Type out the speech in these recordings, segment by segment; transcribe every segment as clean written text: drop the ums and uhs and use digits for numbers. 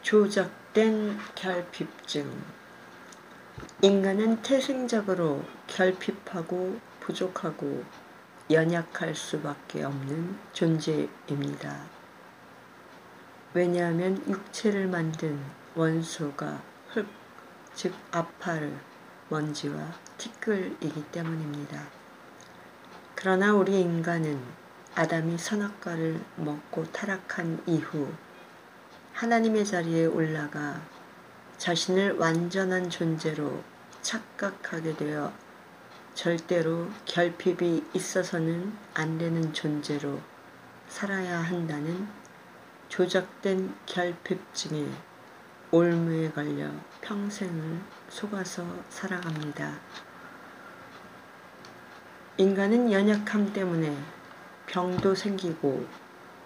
조작된 결핍증. 인간은 태생적으로 결핍하고 부족하고 연약할 수밖에 없는 존재입니다. 왜냐하면 육체를 만든 원소가 흙, 즉 아파르, 먼지와 티끌이기 때문입니다. 그러나 우리 인간은 아담이 선악과를 먹고 타락한 이후 하나님의 자리에 올라가 자신을 완전한 존재로 착각하게 되어 절대로 결핍이 있어서는 안 되는 존재로 살아야 한다는 조작된 결핍증에 올무에 걸려 평생을 속아서 살아갑니다. 인간은 연약함 때문에 병도 생기고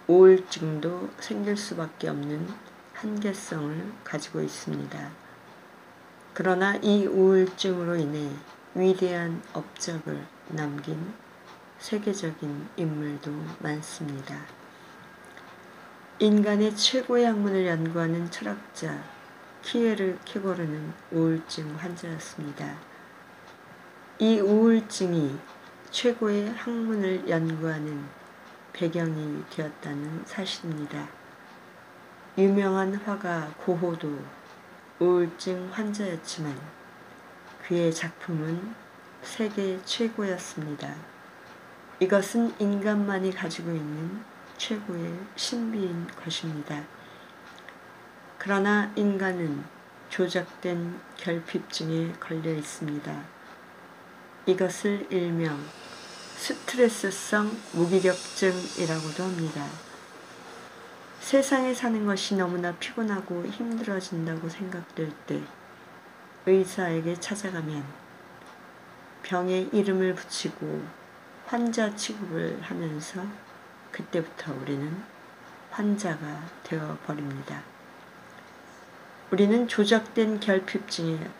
우울증도 생길 수밖에 없는 한계성을 가지고 있습니다. 그러나 이 우울증으로 인해 위대한 업적을 남긴 세계적인 인물도 많습니다. 인간의 최고의 학문을 연구하는 철학자 키에르케고르는 우울증 환자였습니다. 이 우울증이 최고의 학문을 연구하는 배경이 되었다는 사실입니다. 유명한 화가 고호도 우울증 환자였지만 그의 작품은 세계 최고였습니다. 이것은 인간만이 가지고 있는 최고의 신비인 것입니다. 그러나 인간은 조작된 결핍증에 걸려 있습니다. 이것을 일명 스트레스성 무기력증이라고도 합니다. 세상에 사는 것이 너무나 피곤하고 힘들어진다고 생각될 때 의사에게 찾아가면 병에 이름을 붙이고 환자 취급을 하면서 그때부터 우리는 환자가 되어버립니다. 우리는 조작된 결핍증의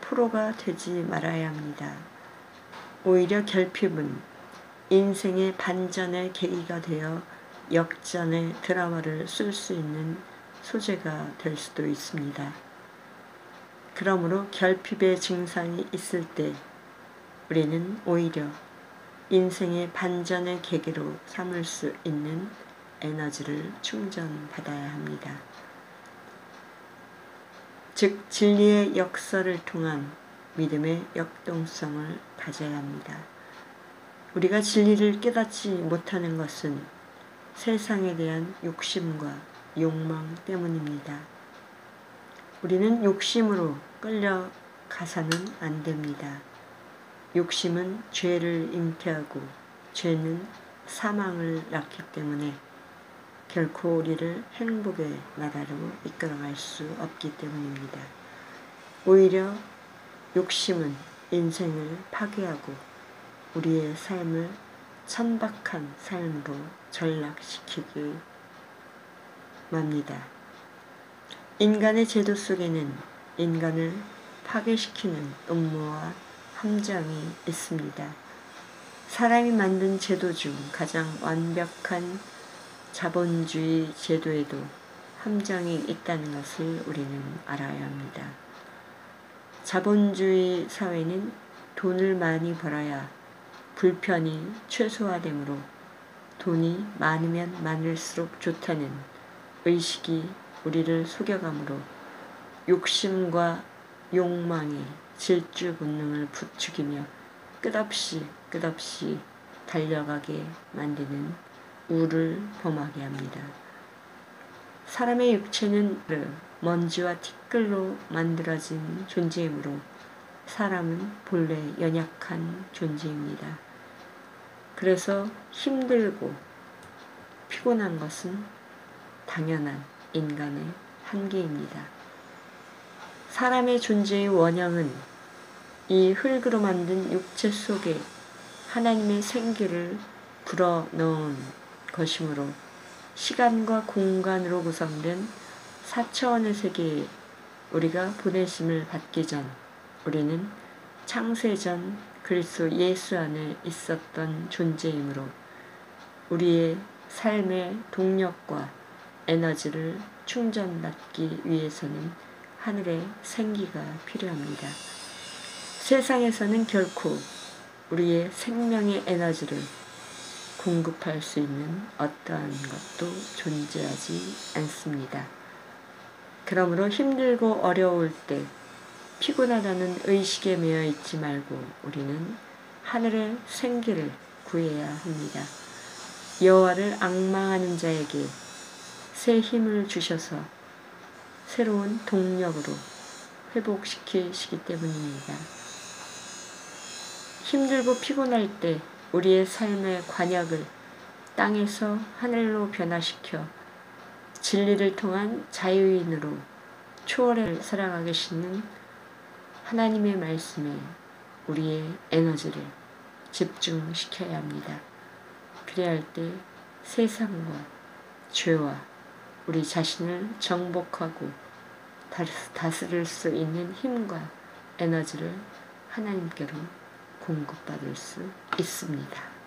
포로가 되지 말아야 합니다. 오히려 결핍은 인생의 반전의 계기가 되어 역전의 드라마를 쓸 수 있는 소재가 될 수도 있습니다. 그러므로 결핍의 증상이 있을 때 우리는 오히려 인생의 반전의 계기로 삼을 수 있는 에너지를 충전받아야 합니다. 즉 진리의 역설을 통한 믿음의 역동성을 가져야 합니다. 우리가 진리를 깨닫지 못하는 것은 세상에 대한 욕심과 욕망 때문입니다. 우리는 욕심으로 끌려가서는 안 됩니다. 욕심은 죄를 잉태하고 죄는 사망을 낳기 때문에 결코 우리를 행복의 나라로 이끌어갈 수 없기 때문입니다. 오히려 욕심은 인생을 파괴하고 우리의 삶을 천박한 삶으로 전락시키기 맙니다. 인간의 제도 속에는 인간을 파괴시키는 음모와 함정이 있습니다. 사람이 만든 제도 중 가장 완벽한 자본주의 제도에도 함정이 있다는 것을 우리는 알아야 합니다. 자본주의 사회는 돈을 많이 벌어야 불편이 최소화되므로 돈이 많으면 많을수록 좋다는 의식이 우리를 속여가므로 욕심과 욕망이 질주 본능을 부추기며 끝없이 달려가게 만드는 우를 범하게 합니다. 사람의 육체는 먼지와 티끌로 만들어진 존재이므로 사람은 본래 연약한 존재입니다. 그래서 힘들고 피곤한 것은 당연한 인간의 한계입니다. 사람의 존재의 원형은 이 흙으로 만든 육체 속에 하나님의 생기를 불어넣은 것이므로 시간과 공간으로 구성된 4차원의 세계에 우리가 보내심을 받기 전 우리는 창세전 그리스도 예수 안에 있었던 존재이므로 우리의 삶의 동력과 에너지를 충전받기 위해서는 하늘의 생기가 필요합니다. 세상에서는 결코 우리의 생명의 에너지를 공급할 수 있는 어떠한 것도 존재하지 않습니다. 그러므로 힘들고 어려울 때 피곤하다는 의식에 매여 있지 말고 우리는 하늘의 생기를 구해야 합니다. 여호와를 앙망하는 자에게 새 힘을 주셔서 새로운 동력으로 회복시키시기 때문입니다. 힘들고 피곤할 때 우리의 삶의 관역을 땅에서 하늘로 변화시켜 진리를 통한 자유인으로 초월을 살아가 계시는 하나님의 말씀에 우리의 에너지를 집중시켜야 합니다. 그래야 할 때 세상과 죄와 우리 자신을 정복하고 다스릴 수 있는 힘과 에너지를 하나님께로 공급받을 수 있습니다.